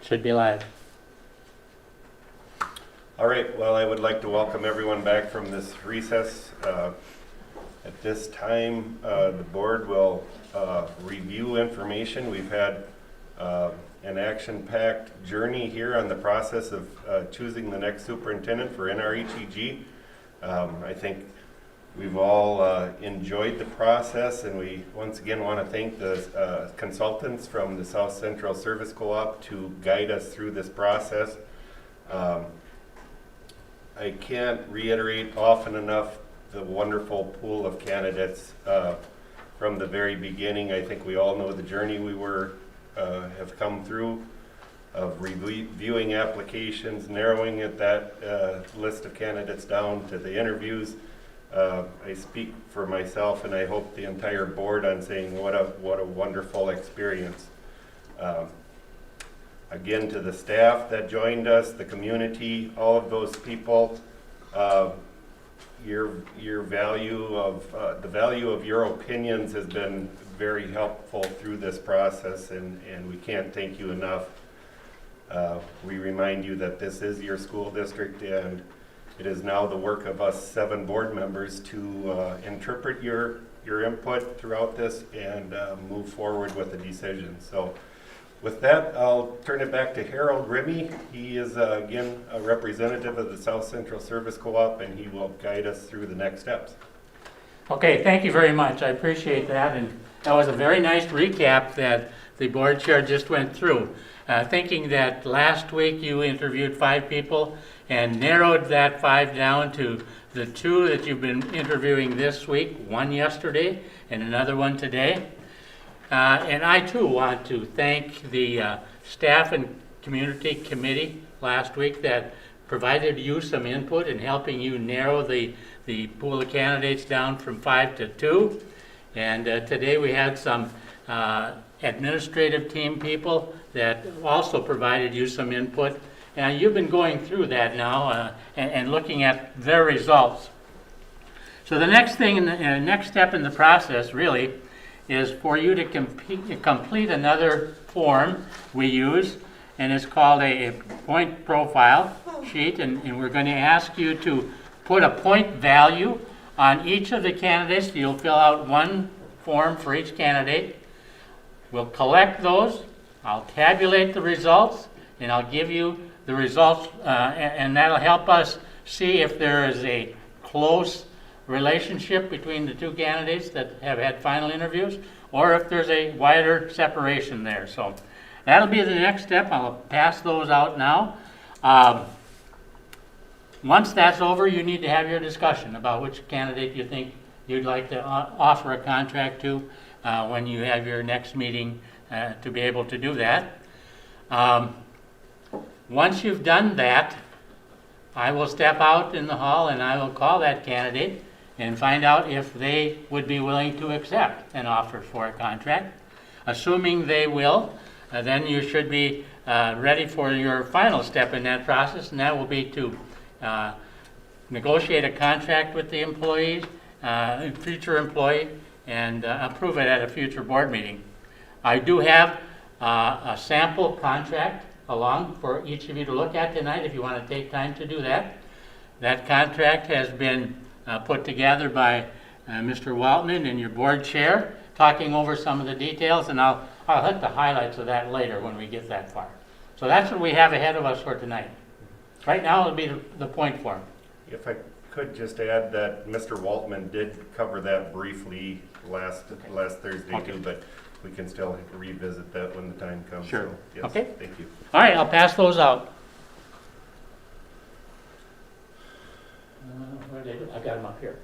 Should be live. All right, well, I would like to welcome everyone back from this recess. At this time, the board will review information. We've had an action-packed journey here on the process of choosing the next superintendent for NRHEG. I think we've all enjoyed the process, and we once again want to thank the consultants from the South Central Service Co-op to guide us through this process. I can't reiterate often enough the wonderful pool of candidates from the very beginning. I think we all know the journey we have come through of reviewing applications, narrowing that list of candidates down to the interviews. I speak for myself, and I hope the entire board, on saying what a wonderful experience. Again, to the staff that joined us, the community, all of those people, your value of the value of your opinions has been very helpful through this process, and we can't thank you enough. We remind you that this is your school district, and it is now the work of us 7 board members to interpret your input throughout this and move forward with the decision. So with that, I'll turn it back to Harold Rimmy. He is, again, a representative of the South Central Service Co-op, and he will guide us through the next steps. Okay, thank you very much. I appreciate that. And that was a very nice recap that the board chair just went through. Thinking that last week you interviewed 5 people and narrowed that 5 down to the 2 that you've been interviewing this week, 1 yesterday and another one today. And I too want to thank the staff and community committee last week that provided you some input in helping you narrow the pool of candidates down from 5 to 2. And today we had some administrative team people that also provided you some input. And you've been going through that now and looking at their results. So the next thing, next step in the process really is for you to complete another form we use, and it's called a point profile sheet, and we're going to ask you to put a point value on each of the candidates. You'll fill out 1 form for each candidate. We'll collect those, I'll tabulate the results, and I'll give you the results, and that'll help us see if there is a close relationship between the 2 candidates that have had final interviews, or if there's a wider separation there. So that'll be the next step. I'll pass those out now. Once that's over, you need to have your discussion about which candidate you think you'd like to offer a contract to when you have your next meeting to be able to do that. Once you've done that, I will step out in the hall and I will call that candidate and find out if they would be willing to accept an offer for a contract. Assuming they will, then you should be ready for your final step in that process, and that will be to negotiate a contract with the employees, future employee, and approve it at a future board meeting. I do have a sample contract along for each of you to look at tonight if you want to take time to do that. That contract has been put together by Mr. Waltman and your board chair, talking over some of the details, and I'll hit the highlights of that later when we get that far. So that's what we have ahead of us for tonight. Right now it'll be the point form. If I could just add that Mr. Waltman did cover that briefly last Thursday too, but we can still revisit that when the time comes. Sure. So, yes, okay. Thank you. All right, I'll pass those out. Where did I got them up here.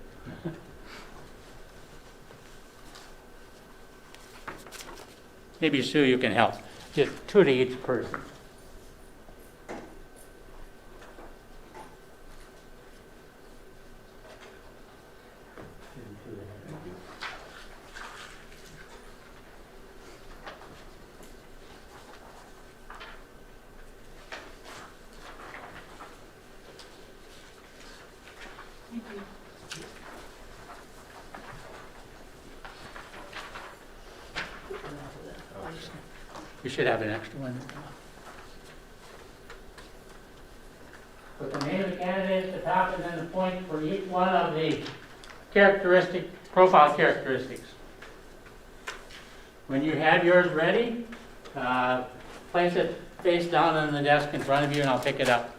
Maybe Sue, you can help. Just 2 to each person. You should have an extra one. point for each one of the profile characteristics. When you have yours ready, place it face down on the desk in front of you and I'll pick it up.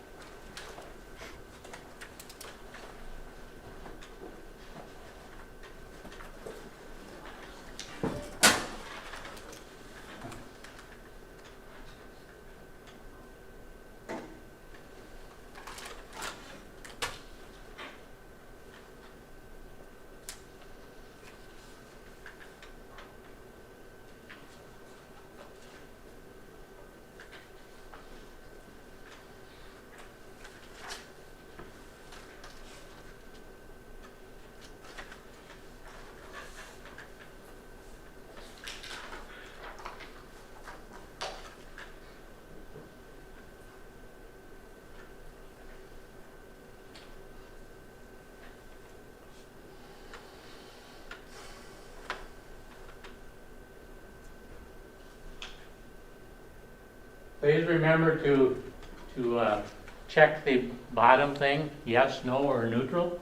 Please remember to check the bottom thing, yes, no, or neutral.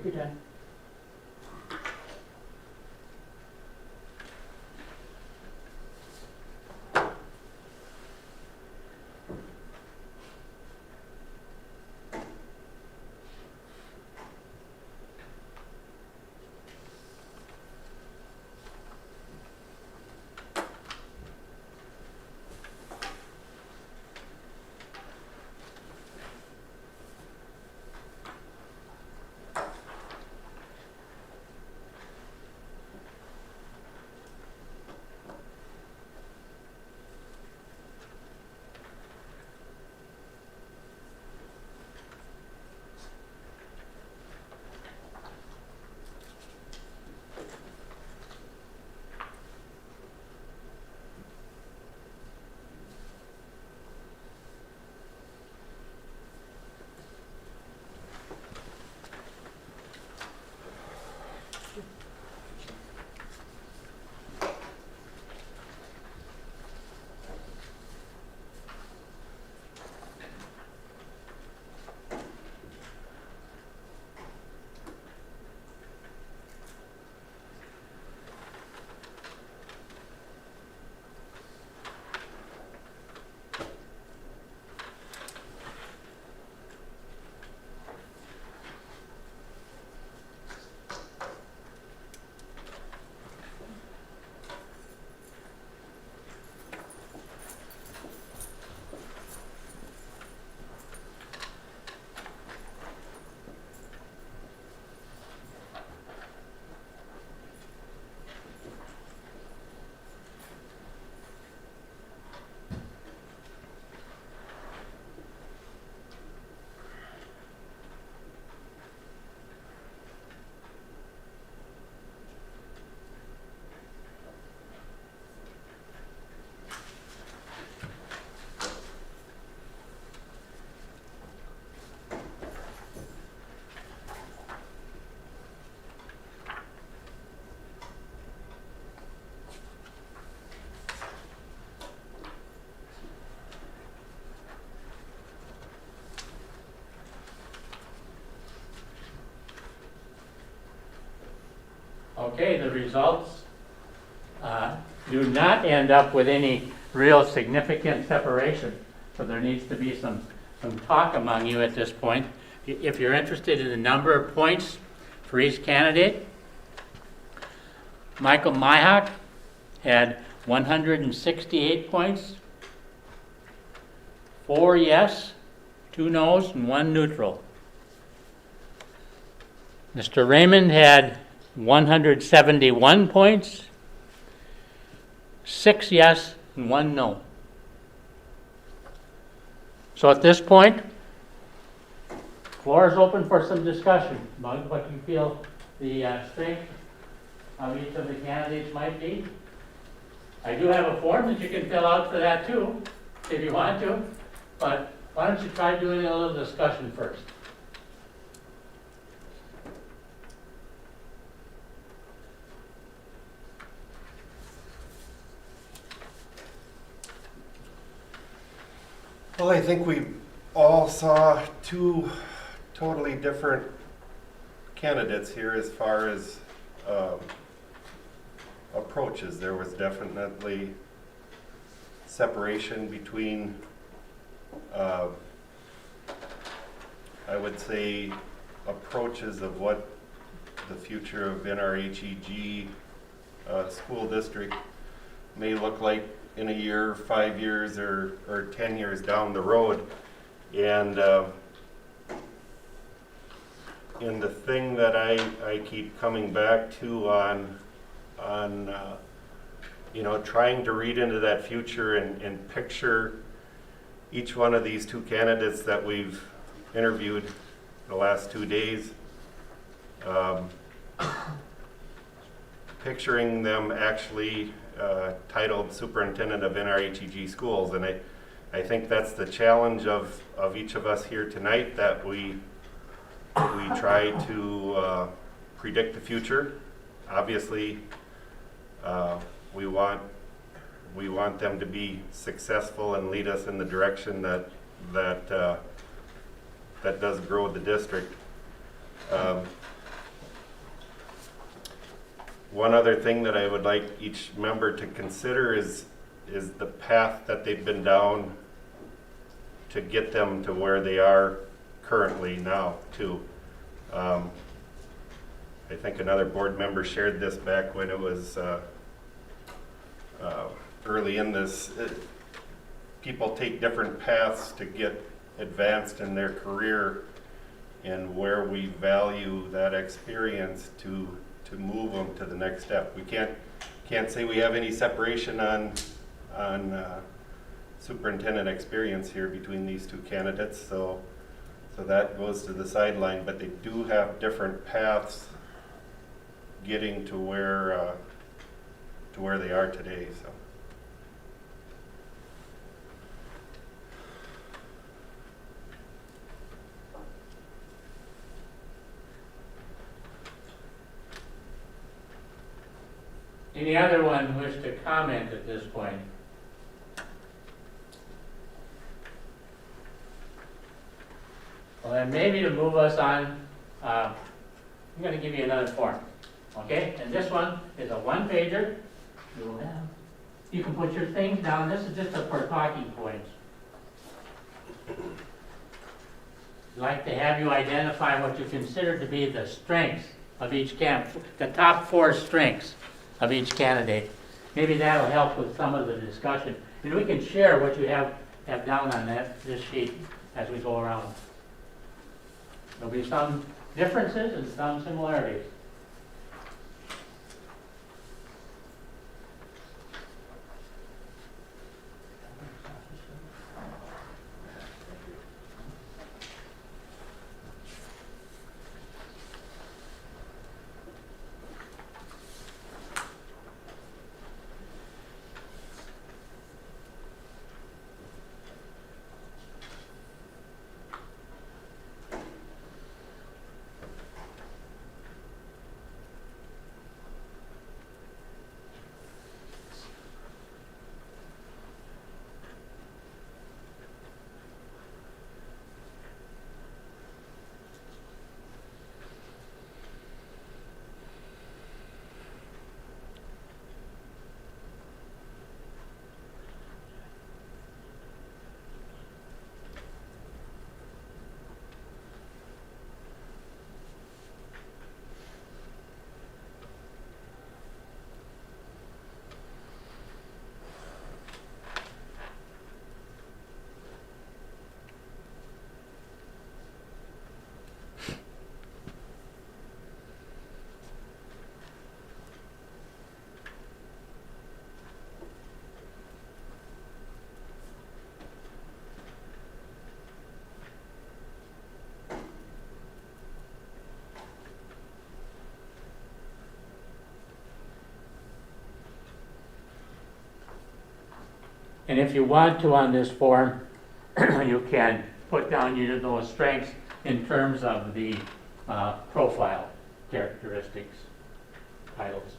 your time. Okay, the results do not end up with any real significant separation. So there needs to be some talk among you at this point. If you're interested in the number of points for each candidate, Michael Myhock had 168 points, 4 yes, 2 no's, and 1 neutral. Mr. Raymond had 171 points, 6 yes, and 1 no. So at this point, floor is open for some discussion about what you feel the strength of each of the candidates might be. I do have a form that you can fill out for that too, if you want to, but why don't you try doing a little discussion first? Well, I think we all saw two totally different candidates here as far as approaches. There was definitely separation between, I would say, approaches of what the future of NRHEG school district may look like in a year, 5 years, or 10 years down the road. And the thing that I keep coming back to on trying to read into that future and picture each one of these two candidates that we've interviewed the last 2 days, picturing them actually titled Superintendent of NRHEG Schools. And I think that's the challenge of each of us here tonight, that we try to predict the future. Obviously, we want them to be successful and lead us in the direction that does grow the district. One other thing that I would like each member to consider is the path that they've been down to get them to where they are currently now too. I think another board member shared this back when it was early in this. People take different paths to get advanced in their career, and where we value that experience to move them to the next step. We can't say we have any separation on superintendent experience here between these two candidates, so that goes to the sideline, but they do have different paths getting to where they are today. So. Any other one wish to comment at this point? Well, then maybe to move us on, I'm going to give you another form, okay? And this one is a one-pager. You can put your things down. This is just for talking points. I'd like to have you identify what you consider to be the strengths of each candidate, the top 4 strengths of each candidate. Maybe that'll help with some of the discussion. And we can share what you have down on this sheet as we go around. There'll be some differences and some similarities. And if you want to on this form, you can put down those strengths in terms of the profile characteristics, titles.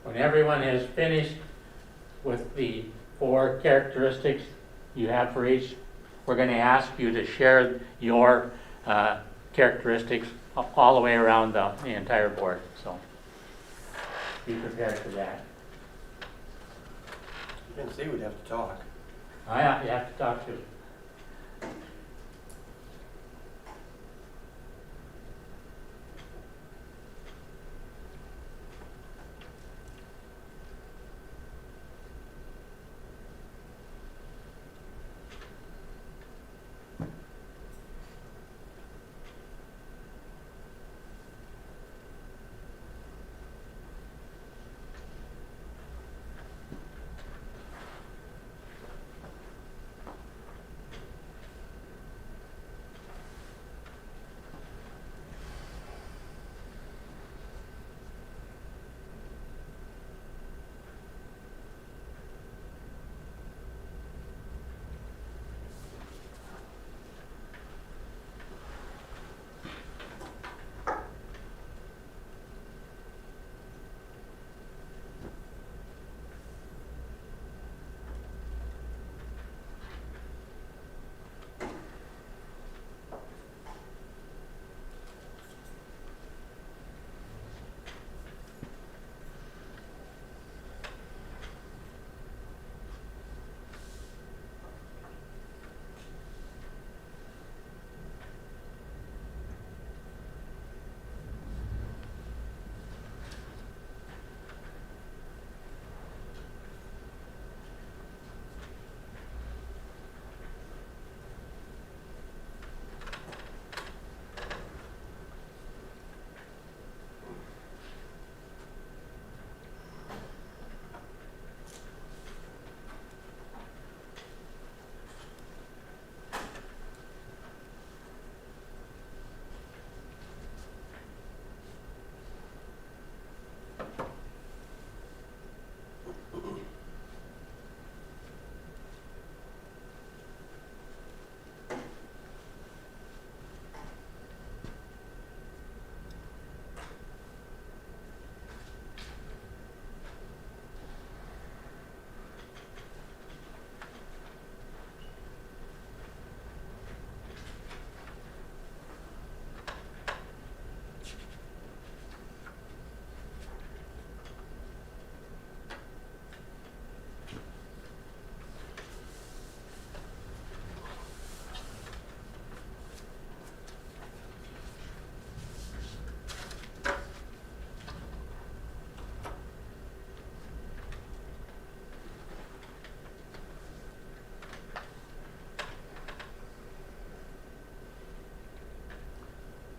When everyone has finished with the 4 characteristics you have for each, we're going to ask you to share your characteristics all the way around the entire board, so be prepared for that. You didn't say we'd have to talk. You have to talk to.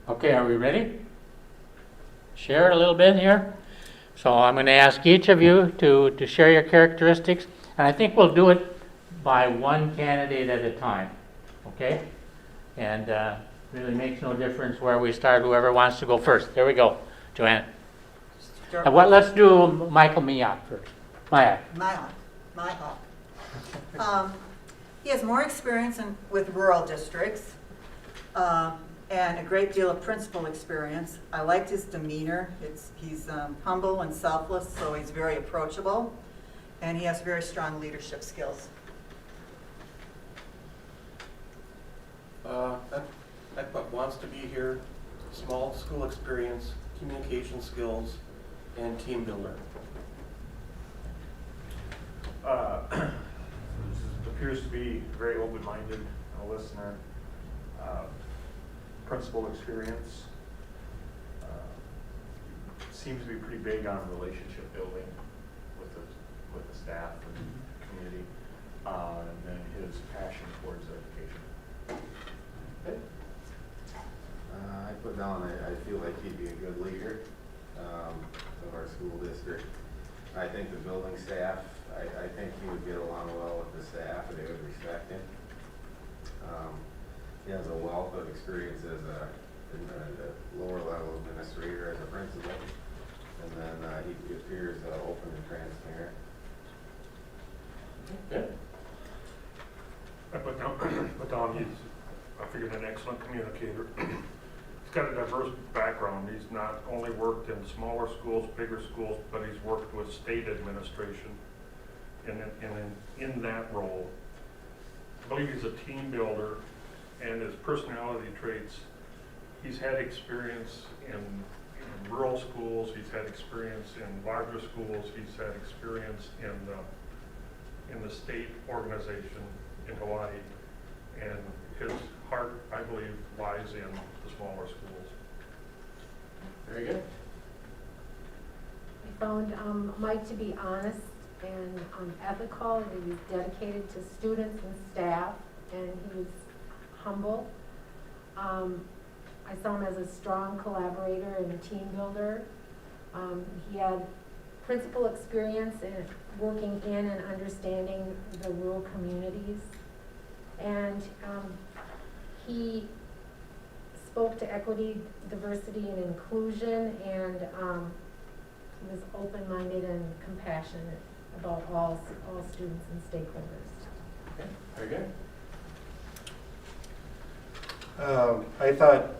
Okay, are we ready? Share it a little bit here. So I'm going to ask each of you to share your characteristics, and I think we'll do it by one candidate at a time, okay? And really makes no difference where we start, whoever wants to go first. There we go, Joanne. Let's do Michael Miak first. Miak. He has more experience with rural districts and a great deal of principal experience. I liked his demeanor. He's humble and selfless, so he's very approachable, and he has very strong leadership skills. I put wants to be here, small school experience, communication skills, and team builder. Appears to be very open-minded, a listener, principal experience, seems to be pretty big on relationship building with the staff and community, and then his passion towards education. Okay. I put down, I feel like he'd be a good leader of our school district. I think the building staff, I think he would get along well with the staff and they would respect him. He has a wealth of experience as a lower level administrator, as a principal, and then he appears open and transparent. Okay. I put down he's, I figured, an excellent communicator. He's got a diverse background. He's not only worked in smaller schools, bigger schools, but he's worked with state administration. And in that role, I believe he's a team builder, and his personality traits he's had experience in rural schools, he's had experience in larger schools, he's had experience in the state organization in Hawaii, and his heart, I believe, lies in the smaller schools. Very good. I found Mike to be honest and ethical, and he was dedicated to students and staff, and he was humble. I saw him as a strong collaborator and a team builder. He had principal experience in working in and understanding the rural communities. And he spoke to equity, diversity, and inclusion, and he was open-minded and compassionate about all students and stakeholders. Okay, very good. I thought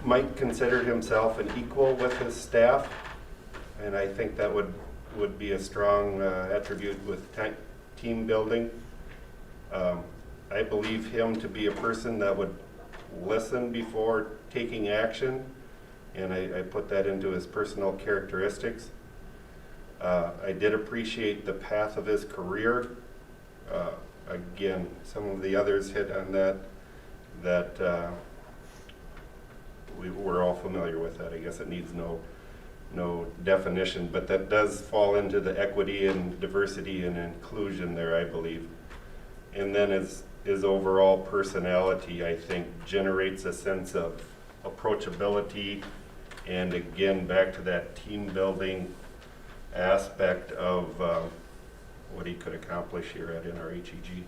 Mike considered himself an equal with his staff, and I think that would be a strong attribute with team building. I believe him to be a person that would listen before taking action, and I put that into his personal characteristics. I did appreciate the path of his career. Again, some of the others hit on that we're all familiar with that. I guess it needs no definition, but that does fall into the equity and diversity and inclusion there, I believe. And then his overall personality, I think, generates a sense of approachability, and again, back to that team building aspect of what he could accomplish here at NRHEG.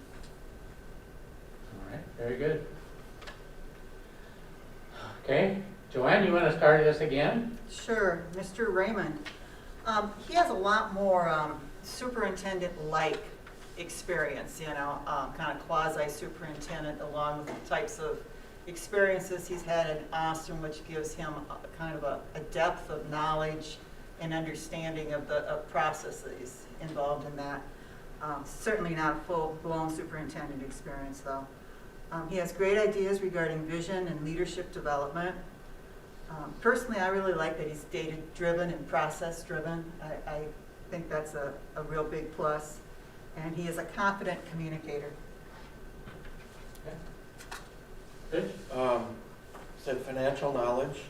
All right, very good. Okay, Joanne, you want to start this again? Sure, Mr. Raymond. He has a lot more superintendent-like experience, you know, kind of quasi-superintendent, along with the types of experiences he's had in Austin, which gives him kind of a depth of knowledge and understanding of the processes involved in that. Certainly not a full-blown superintendent experience, though. He has great ideas regarding vision and leadership development. Personally, I really like that he's data-driven and process-driven. I think that's a real big plus. And he is a confident communicator. Okay. Good. Said financial knowledge.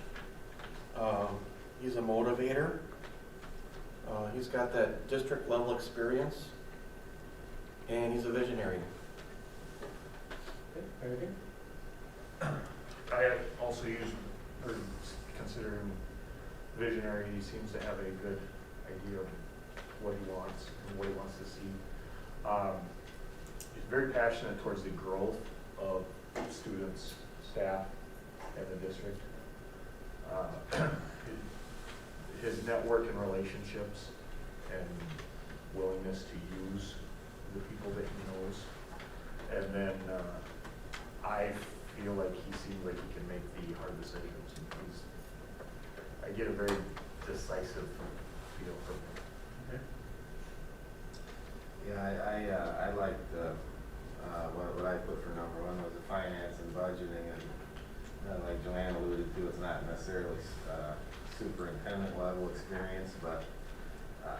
He's a motivator. He's got that district level experience, and he's a visionary. Okay, very good. I also consider him visionary. He seems to have a good idea of what he wants and what he wants to see. He's very passionate towards the growth of students, staff, and the district. His network and relationships and willingness to use the people that he knows. And then I feel like he seems like he can make the hard decisions. I get a very decisive feel from him. Okay. Yeah, I liked what I put for number one was the finance and budgeting, and like Joanne alluded to, it's not necessarily superintendent level experience, but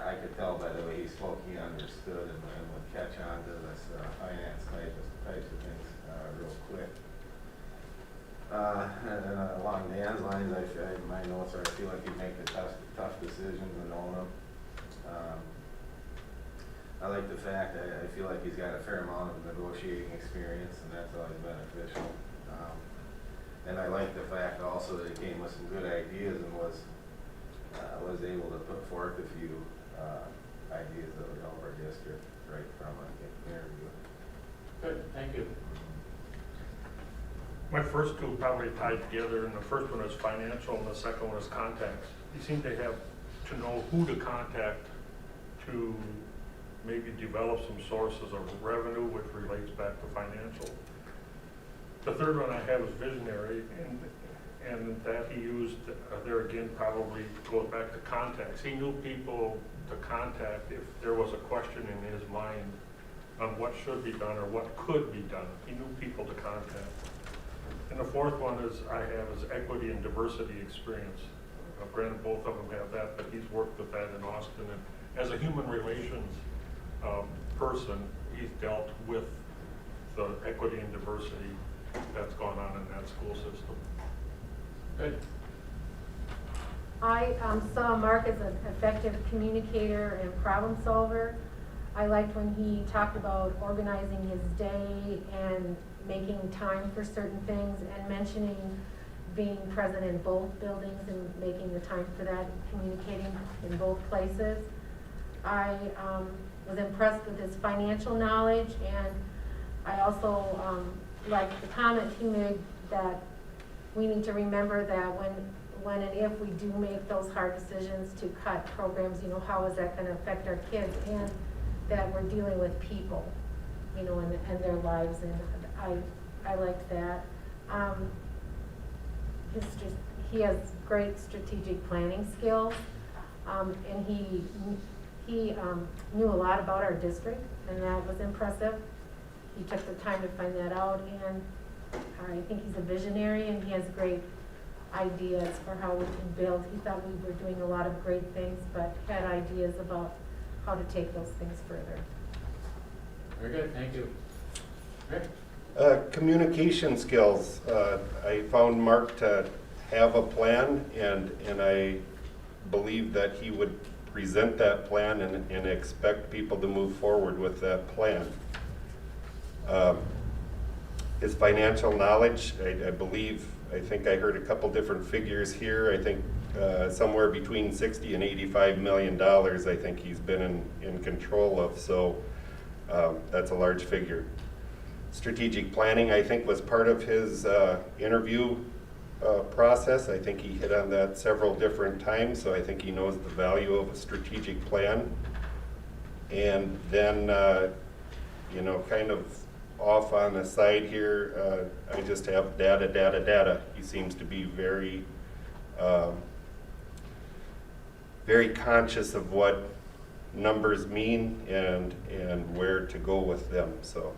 I could tell by the way he spoke, he understood and would catch on to this finance types of things real quick. And along Dan's lines, my notes are I feel like he'd make the tough decisions and own them. I like the fact that I feel like he's got a fair amount of negotiating experience, and that's always beneficial. And I like the fact also that he came with some good ideas and was able to put forth a few ideas that would help our district right from an interview. Good, thank you. My first two probably tied together, and the first one is financial and the second one is contacts. You seem to have to know who to contact to maybe develop some sources of revenue which relates back to financial. The third one I have is visionary, and that he used, there again probably goes back to contacts. He knew people to contact if there was a question in his mind on what should be done or what could be done. He knew people to contact. And the fourth one is I have is equity and diversity experience. Granted, both of them have that, but he's worked with that in Austin. And as a human relations person, he's dealt with the equity and diversity that's gone on in that school system. Good. I saw Mark as an effective communicator and problem solver. I liked when he talked about organizing his day and making time for certain things and mentioning being present in both buildings and making the time for that, communicating in both places. I was impressed with his financial knowledge, and I also liked the comment he made that we need to remember that when and if we do make those hard decisions to cut programs, you know, how is that going to affect our kids, and that we're dealing with people, you know, and their lives, and I liked that. He has great strategic planning skills, and he knew a lot about our district, and that was impressive. He took the time to find that out, and I think he's a visionary, and he has great ideas for how we can build. He thought we were doing a lot of great things, but had ideas about how to take those things further. Very good, thank you. Rick? Communication skills. I found Mark to have a plan, and I believe that he would present that plan and expect people to move forward with that plan. His financial knowledge, I think I heard a couple different figures here. I think somewhere between 60 and 85 million dollars I think he's been in control of, so that's a large figure. Strategic planning, I think, was part of his interview process. I think he hit on that several different times, so I think he knows the value of a strategic plan. And then, you know, kind of off on the side here, I just have data. He seems to be very, very conscious of what numbers mean and where to go with them. So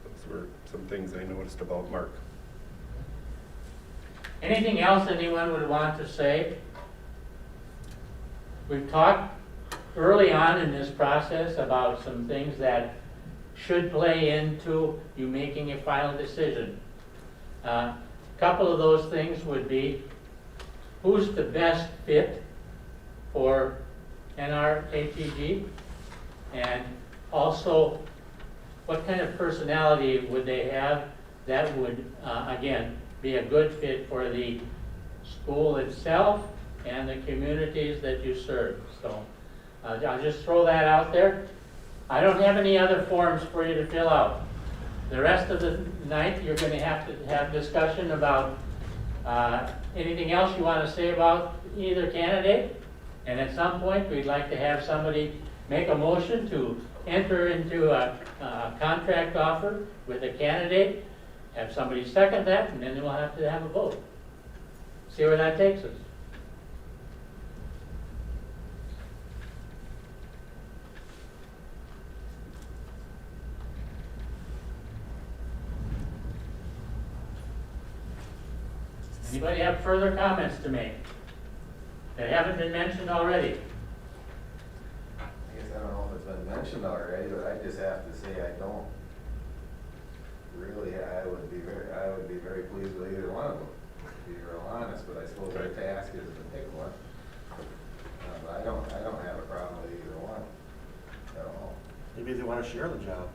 those were some things I noticed about Mark. Anything else anyone would want to say? We've talked early on in this process about some things that should play into you making a final decision. A couple of those things would be, who's the best fit for NRHEG? And also, what kind of personality would they have that would, again, be a good fit for the school itself and the communities that you serve? So I'll just throw that out there. I don't have any other forms for you to fill out. The rest of the night, you're going to have discussion about anything else you want to say about either candidate. And at some point, we'd like to have somebody make a motion to enter into a contract offer with a candidate, have somebody second that, and then we'll have to have a vote. See where that takes us. Anybody have further comments to make that haven't been mentioned already? I guess I don't know if it's been mentioned already, but I just have to say I don't really, I would be very pleased with either one of them, to be real honest, but I suppose the task is to pick one. But I don't have a problem with either one at all. Maybe they want to share the job.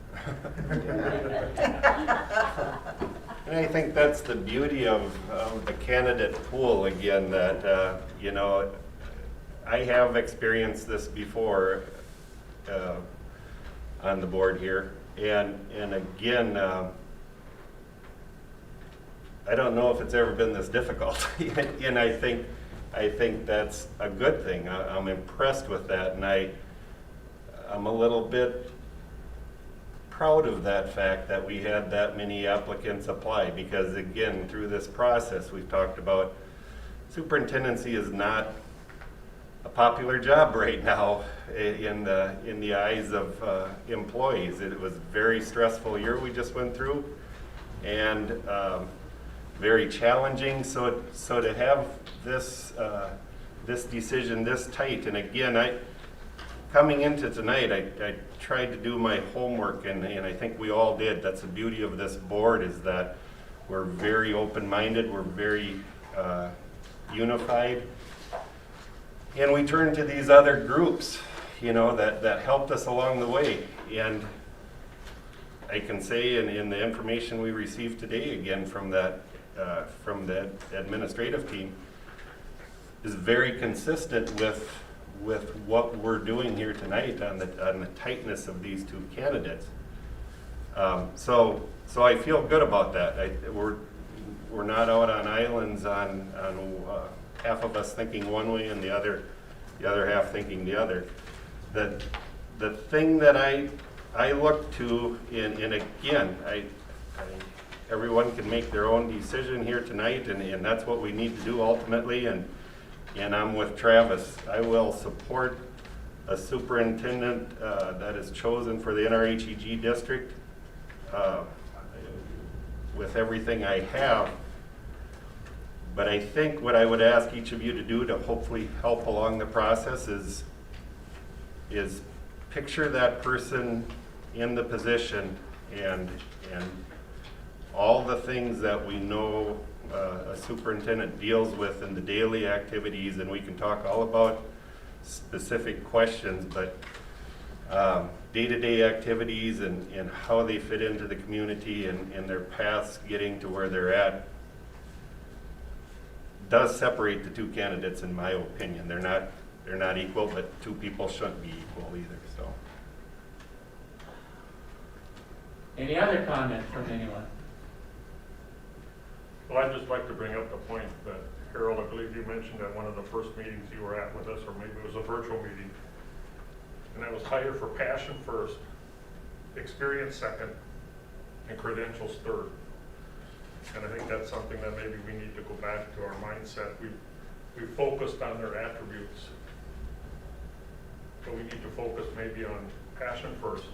And I think that's the beauty of the candidate pool, again, that, you know, I have experienced this before on the board here. And again, I don't know if it's ever been this difficult. And I think that's a good thing. I'm impressed with that, and I'm a little bit proud of that fact that we had that many applicants apply, because again, through this process, we've talked about superintendency is not a popular job right now in the eyes of employees. It was a very stressful year we just went through, and very challenging. So to have this, this decision this tight, and again, coming into tonight, I tried to do my homework, and I think we all did. That's the beauty of this board, is that we're very open-minded, we're very unified. And we turn to these other groups, you know, that helped us along the way. And I can say in the information we received today, again, from the administrative team, is very consistent with what we're doing here tonight on the tightness of these two candidates. So I feel good about that. We're not out on islands on half of us thinking one way and the other half thinking the other. The thing that I look to, and again, everyone can make their own decision here tonight, and that's what we need to do ultimately. And I'm with Travis. I will support a superintendent that is chosen for the NRHEG district with everything I have. But I think what I would ask each of you to do to hopefully help along the process is picture that person in the position and all the things that we know a superintendent deals with in the daily activities, and we can talk all about specific questions, but day-to-day activities and how they fit into the community and their paths getting to where they're at does separate the two candidates, in my opinion. They're not equal, but two people shouldn't be equal either. So, Any other comments from anyone? Well, I'd just like to bring up the point that, Harold, I believe you mentioned at one of the first meetings you were at with us, or maybe it was a virtual meeting, and that was hire for passion first, experience second, and credentials third. And I think that's something that maybe we need to go back to our mindset. We focused on their attributes, but we need to focus maybe on passion first,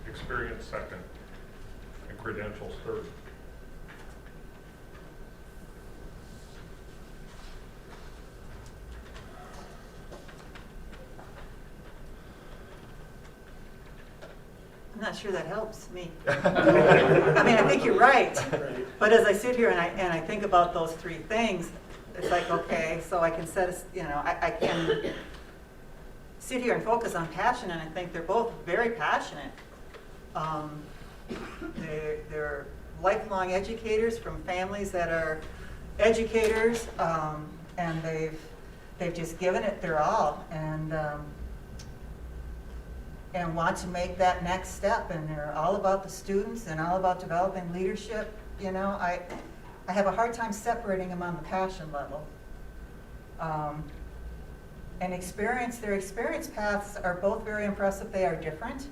experience second, and credentials third. I'm not sure that helps me. I mean, I think you're right. But as I sit here and I think about those three things, it's like, okay, so I can I can sit here and focus on passion, and I think they're both very passionate. They're lifelong educators from families that are educators, and they've just given it their all, and want to make that next step, and they're all about the students and all about developing leadership. You know, I have a hard time separating them on the passion level. And their experience paths are both very impressive. They are different,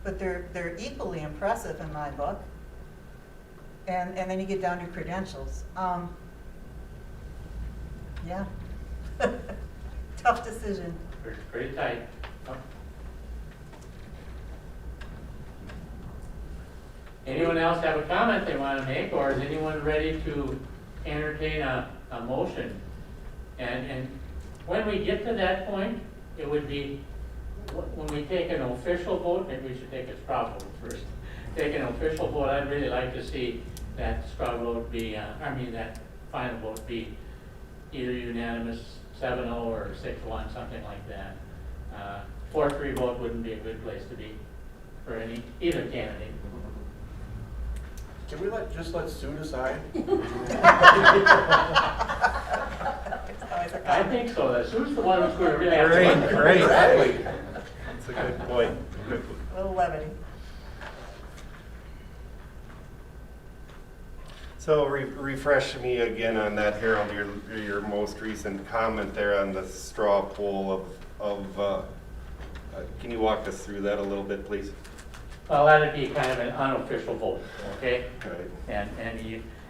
but they're equally impressive in my book. And then you get down to credentials. Yeah, tough decision. Pretty tight. Oh. Anyone else have a comment they want to make, or is anyone ready to entertain a motion? And when we get to that point, it would be, when we take an official vote, maybe we should take a straw vote first. Take an official vote. I'd really like to see that straw vote be, that final vote be either unanimous, 7-0 or 6-1, something like that. 4-3 vote wouldn't be a good place to be for either candidate. Can we just let Sue decide? I think so. Sue's the one who's going to really have to. Great. Exactly. That's a good point. A little levity. So refresh me again on that, Harold, your most recent comment there on the straw poll of can you walk us through that a little bit, please? Well, that'd be kind of an unofficial vote, okay? Right.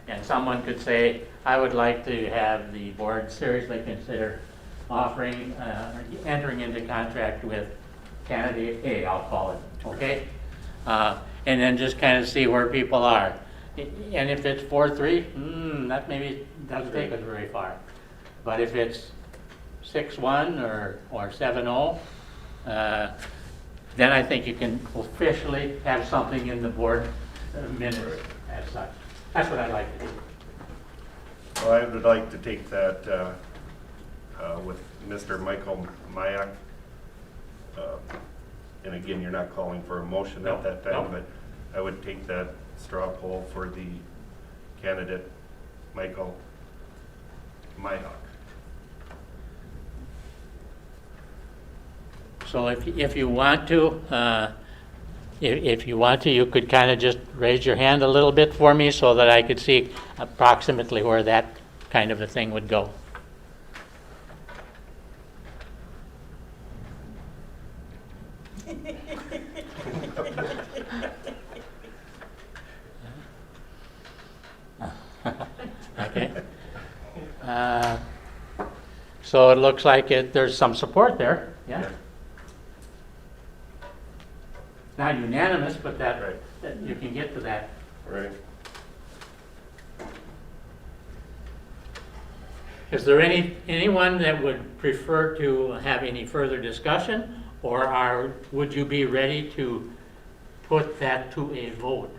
And someone could say, I would like to have the board seriously consider offering, entering into contract with candidate A, I'll call it, okay? And then just kind of see where people are. And if it's 4-3, that maybe doesn't take us very far. But if it's 6-1 or 7-0, then I think you can officially have something in the board minutes as such. That's what I'd like to do. Well, I would like to take that with Mr. Michael Mayak. And again, you're not calling for a motion No, at that no. time, but I would take that straw poll for the candidate, Michael Mayak. So if you want to, if you want to, you could kind of just raise your hand a little bit for me so that I could see approximately where that kind of a thing would go. Okay. So it looks like there's some support there, yeah? Not unanimous, but that you can get to that. Right. Is there anyone that would prefer to have any further discussion? Or would you be ready to put that to a vote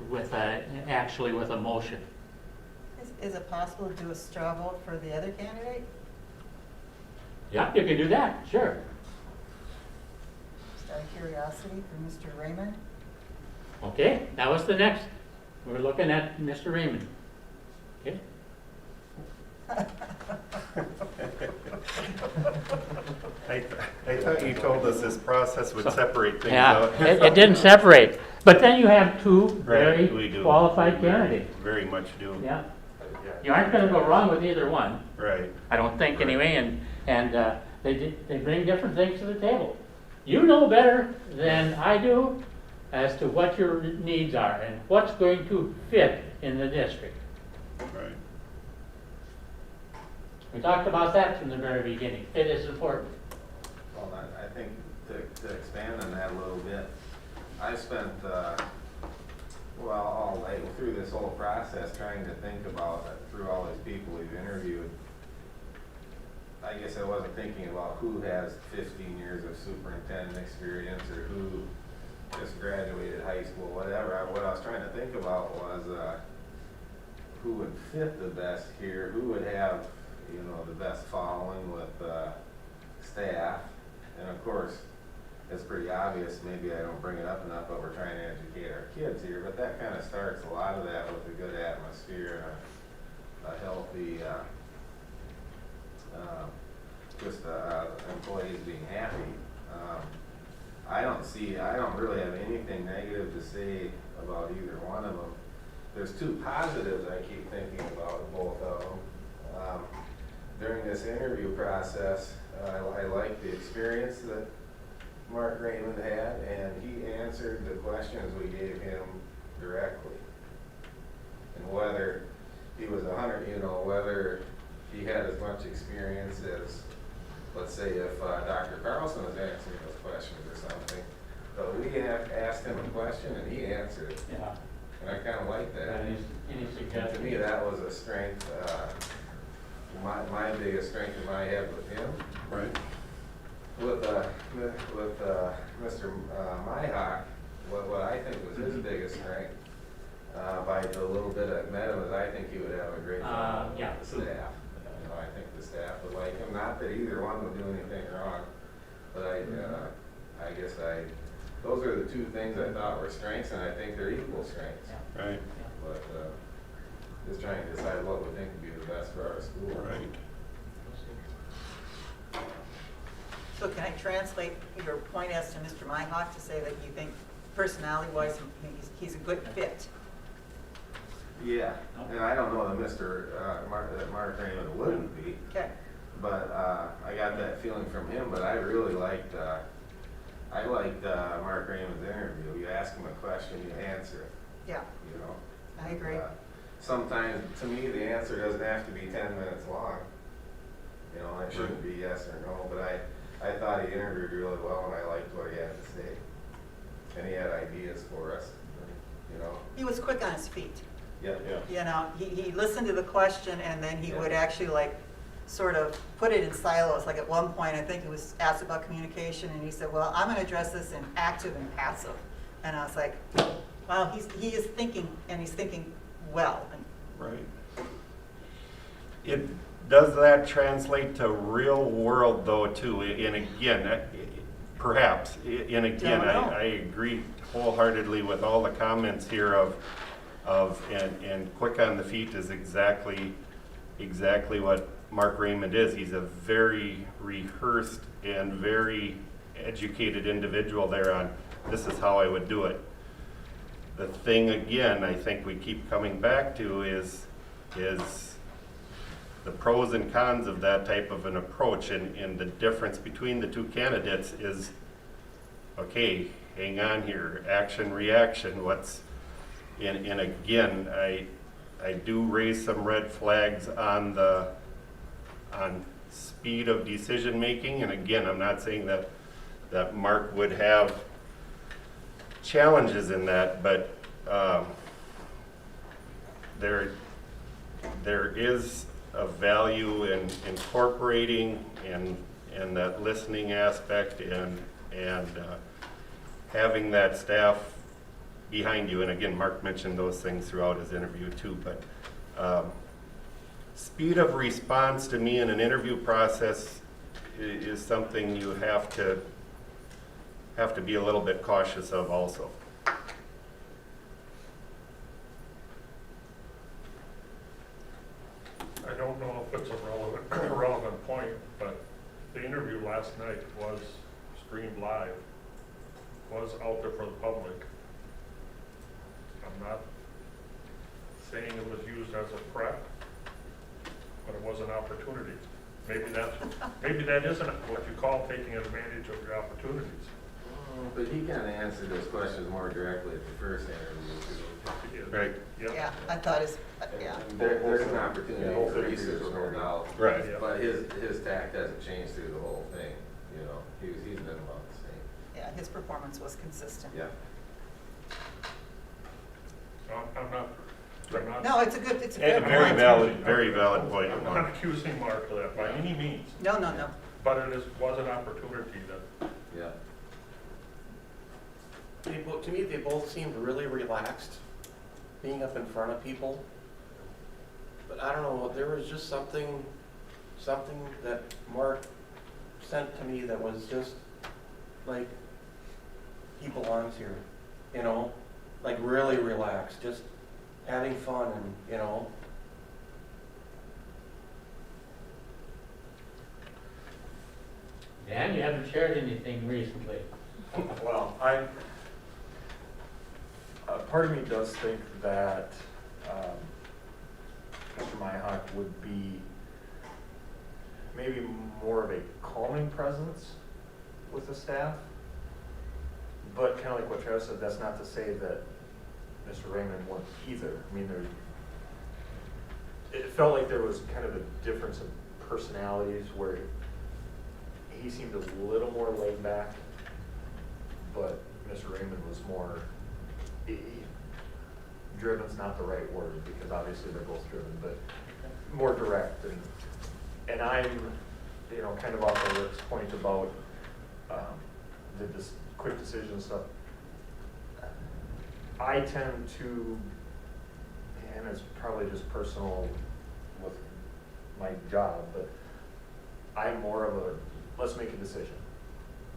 actually with a motion? Is it possible to do a straw vote for the other candidate? Yeah, you can do that, sure. Just out of curiosity for Mr. Raymond? Okay, that was the next. We're looking at Mr. Raymond. Okay. I thought you told us this process would separate things Yeah, out. it didn't separate. But then you have two Right, we very do. qualified We candidates. Very much do. Yeah. You aren't going to go wrong with either one. Right. I don't think anyway, and they bring different things to the table. You know better than I do as to what your needs are and what's going to fit in the district. Right. We talked about that from the very beginning. Fit is important. Well, I think to expand on that a little bit, I spent, through this whole process trying to think about, through all these people we've interviewed, I guess I wasn't thinking about who has 15 years of superintendent experience or who just graduated high school, whatever. What I was trying to think about was who would fit the best here, who would have, the best following with staff. And of course, it's pretty obvious, maybe I don't bring it up enough, but we're trying to educate our kids here. But that kind of starts a lot of that with a good atmosphere and a healthy, employees being happy. I don't really have anything negative to say about either one of them. There's two positives I keep thinking about both of them. During this interview process, I liked the experience that Mark Raymond had, and he answered the questions we gave him directly. And whether he was whether he had as much experience as, let's say, if Dr. Carlson was answering those questions or something. But we asked him a question and he answered it. Yeah. And I kind of like that. Any And to suggestions? me, that was a strength, my biggest strength in my head with him. Right. With Mr. Myhawk, what I think was his biggest strength, by the little bit I've met him, is I think he would have a great time with yeah. the staff. I think the staff would like him. Not that either one would do anything wrong, but I guess those are the two things I thought were strengths, and I think they're equal strengths. Right. But just trying to decide what we think would be the best for our school. Right. So can I translate your point as to Mr. Myhawk to say that you think personality-wise, he's a good fit? Yeah, and I don't know that Mark Raymond wouldn't be, Okay. but I got that feeling from him. But I really liked Mark Raymond's interview. You ask him a question, you answer it. Yeah, I agree. Sometimes, to me, the answer doesn't have to be 10 minutes long. It shouldn't be yes or no. But I thought he interviewed really well, and I liked what he had to say. And he had ideas for us. He was quick on his feet. Yeah, yeah. You know, he listened to the question and then he Yeah. would actually like sort of put it in silos. Like at one point, I think he was asked about communication and he said, well, I'm gonna address this in active and passive. And I was like, wow, he is thinking, and he's thinking well. And Right. Does that translate to real world though too? And again, perhaps, and again, Don't know. I agree wholeheartedly with all the comments here and quick on the feet is exactly what Mark Raymond is. He's a very rehearsed and very educated individual there on, this is how I would do it. The thing again, I think we keep coming back to is the pros and cons of that type of an approach, and the difference between the two candidates is, okay, hang on here, action, reaction, and again, I do raise some red flags on speed of decision making, and again, I'm not saying that Mark would have challenges in that, but there is a value in incorporating and that listening aspect and having that staff behind you. And again, Mark mentioned those things throughout his interview too, but speed of response to me in an interview process is something you have to be a little bit cautious of also. I don't know if it's a relevant point, but the interview last night was streamed live, was out there for the public. I'm not saying it was used as a prep, but it was an opportunity. Maybe that isn't what you call taking advantage of your opportunities. But he kind of answered those questions more directly at the first interview. Right. Yep. yeah, I thought yeah. And there's an opportunity for research, no doubt. Right. Yeah. But his tact hasn't changed through the whole thing, you know, he's been about the same. Yeah, his performance was consistent. Yeah. I'm not. No, it's a good And point. very valid point. I'm not accusing Mark of that by any means, No. but it was an opportunity that, Yeah. To me, they both seemed really relaxed, being up in front of people. But I don't know, there was just something that Mark sent to me that was just like, he belongs here, you know? Like really relaxed, just having fun and, you know. Dan, you haven't shared anything recently. Well, part of me does think that Mr. Myhawk would be maybe more of a calming presence with the staff. But kind of like what Travis said, that's not to say that Mr. Raymond wouldn't either. I mean, it felt like there was kind of a difference of personalities where he seemed a little more laid back, but Mr. Raymond was more, driven's not the right word because obviously they're both driven, but more direct. And I'm, you know, kind of off of Rick's point about this quick decision stuff. I tend to, and it's probably just personal with my job, but I'm more of a, let's make a decision.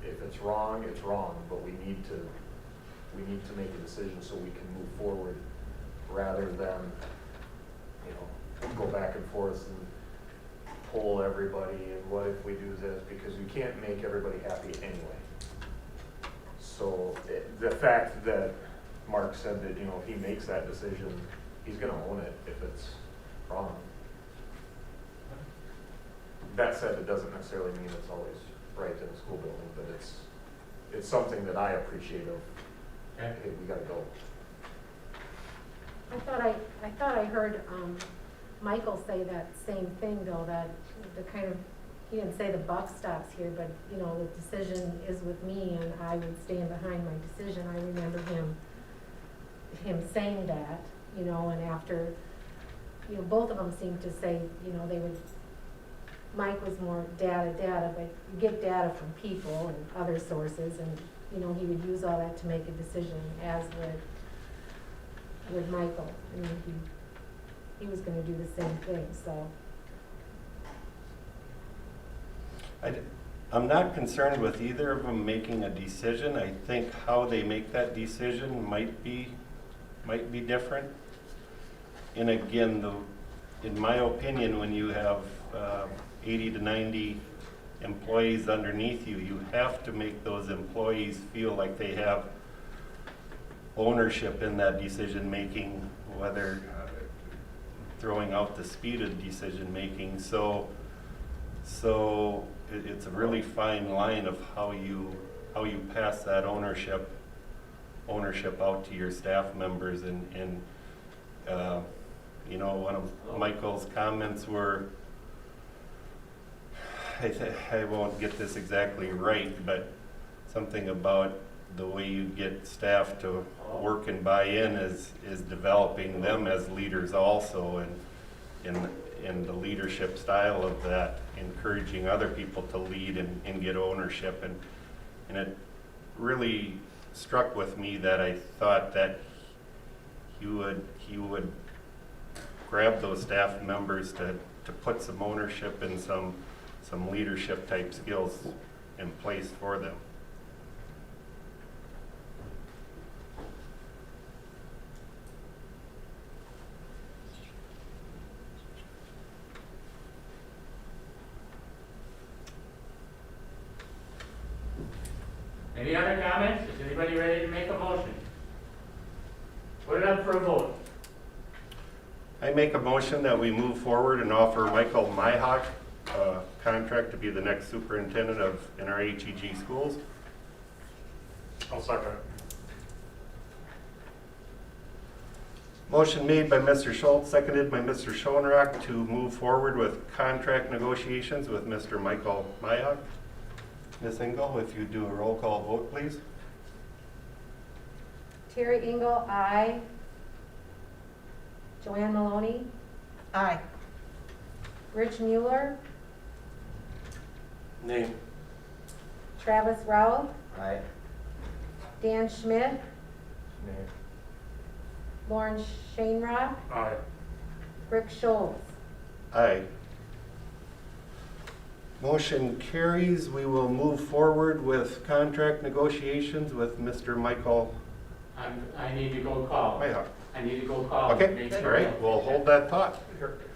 If it's wrong, it's wrong, but we need to make a decision so we can move forward rather than, you know, go back and forth and poll everybody and what if we do this, because we can't make everybody happy anyway. So the fact that Mark said that, you know, if he makes that decision, he's going to own it if it's wrong. That said, it doesn't necessarily mean it's always right in the school building, but it's something that I appreciate of, Okay. hey, we got to go. I thought I heard Michael say that same thing though, that the kind of, he didn't say the buck stops here, but you know, the decision is with me and I would stand behind my decision. I remember him saying that. you know, and after, you know, both of them seemed to say, you know, they would, Mike was more data, but you get data from people and other sources, and, you know, he would use all that to make a decision, as with Michael. I mean, he was gonna do the same thing, so. I'm not concerned with either of them making a decision. I think how they make that decision might be different. And again, in my opinion, when you have 80 to 90 employees underneath you, you have to make those employees feel like they have ownership in that decision making, whether throwing out the speed of decision making. So it's a really fine line of how you pass that ownership out to your staff members. And you know, one of Michael's comments were, I won't get this exactly right, but something about the way you get staff to work and buy in is developing them as leaders also, and the leadership style of that, encouraging other people to lead and get ownership. And it really struck with me that I thought that he would grab those staff members to put some ownership and some leadership type skills in place for them. Any other comments? Is anybody ready to make a motion? Put it up for a vote. I make a motion that we move forward and offer Michael Myhock a contract to be the next superintendent of NRHEG schools. I'll second it. Motion made by Mr. Schultz, seconded by Mr. Schoenrock to move forward with contract negotiations with Mr. Michael Myhock. Ms. Engel, if you do a roll call vote, please. Terry Engel, aye. Joanne Maloney, Aye. Rich Mueller, Name. Travis Rowell, Aye. Dan Schmidt, Nay. Lauren Shanerock, Aye. Rick Schultz. Aye. Motion carries. We will move forward with contract negotiations with Mr. Michael I need to go call. Myhock. I need to go call. Okay, Make all sure right, that- we'll hold that thought.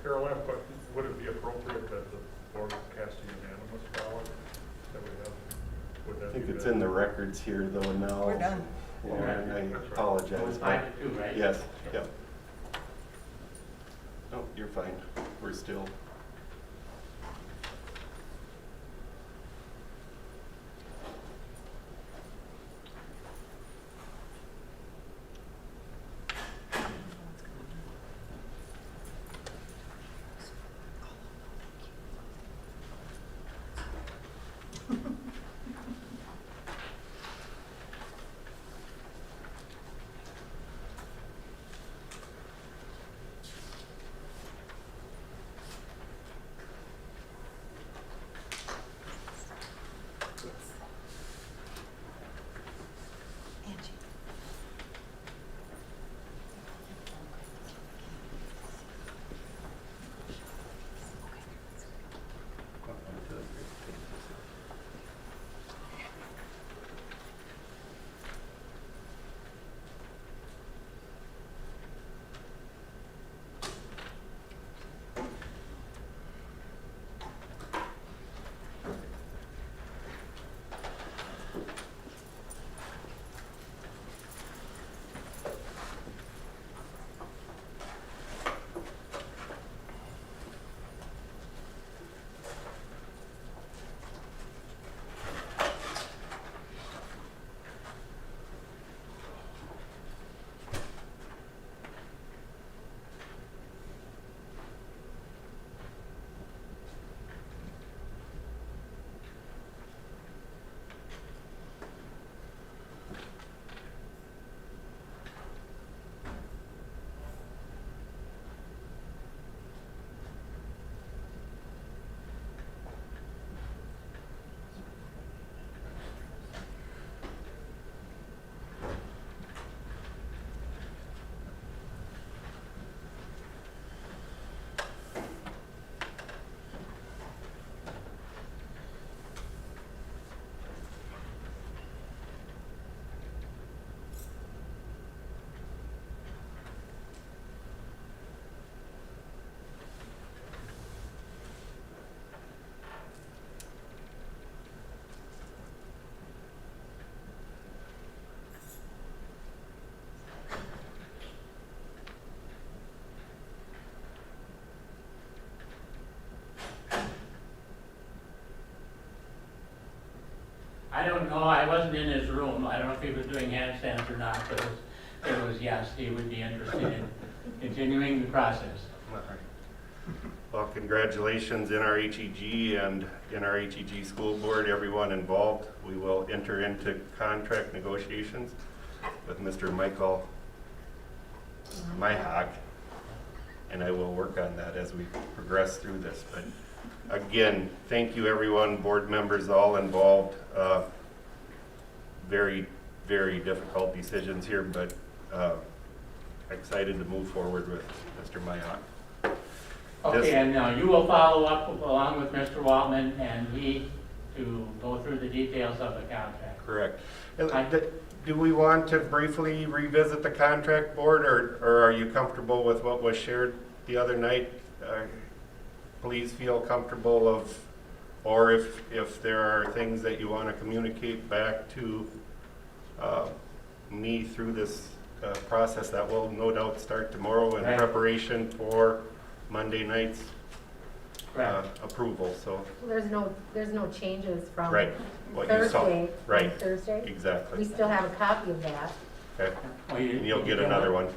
Carol, I have a question. Would it be appropriate that the board cast a unanimous ballot that we have? Would I that think be it's better? in the records here though now. We're done. Lauren, I It was apologize. 5-2, right? Yes, yep. No, you're fine. We're still. I don't know, I wasn't in his room, I don't know if he was doing handstands or not, but it was yes, he would be interested in continuing the process. All right. Well, congratulations NRHEG and NRHEG School Board, everyone involved. We will enter into contract negotiations with Mr. Michael Myhock, and I will work on that as we progress through this. But again, thank you everyone, board members all involved. Very, very difficult decisions here, but excited to move forward with Mr. Myhock. Okay, and now you will follow up along with Mr. Waltman and he to go through the details of the contract. Correct. Do we want to briefly revisit the contract, board, or are you comfortable with what was shared the other night? Please feel comfortable of, or if there are things that you want to communicate back to me through this process that will no doubt start tomorrow in Right. preparation for Monday night's Right. approval, so. There's no changes from Right, what you saw. Thursday. Right. From Thursday. We Exactly. still have a copy of that. Okay, Well, and you'll get another one.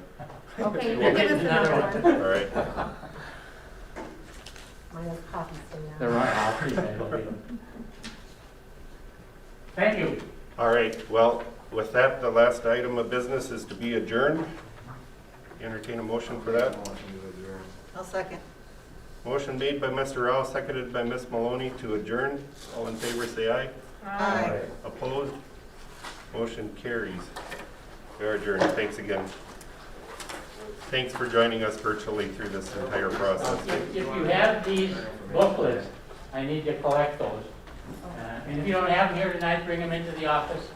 Okay, you We'll can get give us another another one. one. All right. Mine has copies to There now. are copies, I believe. Thank you. All right, well, with that, the last item of business is to be adjourned. Entertain a motion for that. I'll second. Motion made by Mr. Rao, seconded by Ms. Maloney to adjourn. All in favor, say aye. Aye. Opposed? Motion carries. We are adjourned. Thanks again. Thanks for joining us virtually through this entire process. If you have these booklets, I need to collect those. And if you don't have them here tonight, bring them into the office.